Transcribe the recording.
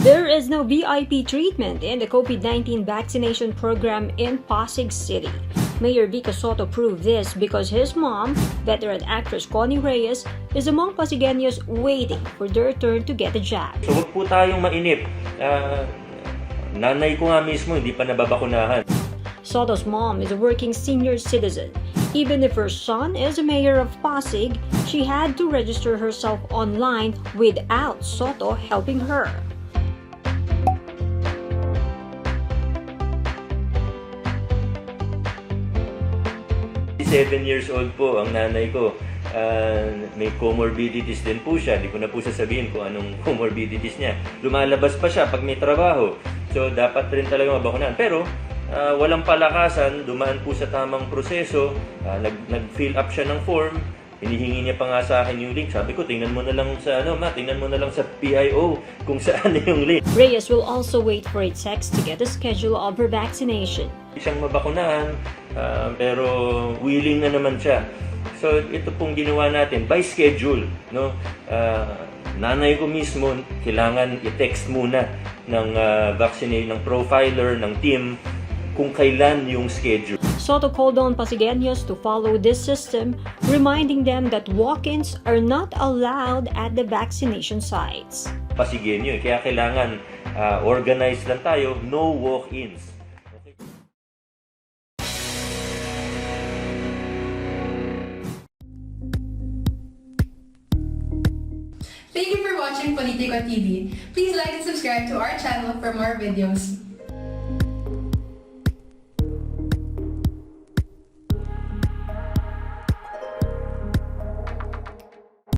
There is no VIP treatment in the COVID-19 vaccination program in Pasig City. Mayor Vico Sotto proved this because his mom, veteran actress Coney Reyes, is among Pasigueños waiting for their turn to get the jab. So huwag po tayong mainip. Nanay ko nga mismo hindi pa nababakunahan. Sotto's mom is a working senior citizen. Even if her son is a mayor of Pasig, she had to register herself online without Sotto helping her. 7 years old po ang nanay ko. May comorbidities din po siya. Hindi ko na po sasabihin kung anong comorbidities niya. Lumalabas pa siya pag may trabaho. So, dapat rin talaga mabakunahan. Pero, walang palakasan, dumaan po sa tamang proseso. Nag-fill up siya ng form. Hinihingi niya pa nga sa akin yung link. Sabi ko, tingnan mo na lang sa tingnan mo na lang sa PIO kung saan yung link. Reyes will also wait for a text to get the schedule of her vaccination. Siyang mabakunahan, pero willing na naman siya. So ito pong ginawa natin by schedule, no? Nanay ko mismo kailangan i-text muna ng vaccinate ng profiler ng team kung kailan yung schedule. Sotto called on Pasigueños to follow this system, reminding them that walk-ins are not allowed at the vaccination sites. Pasigueño, kaya kailangan organized lang tayo, no walk-ins. Thank you for watching Politico TV. Please like and subscribe to our channel for more videos.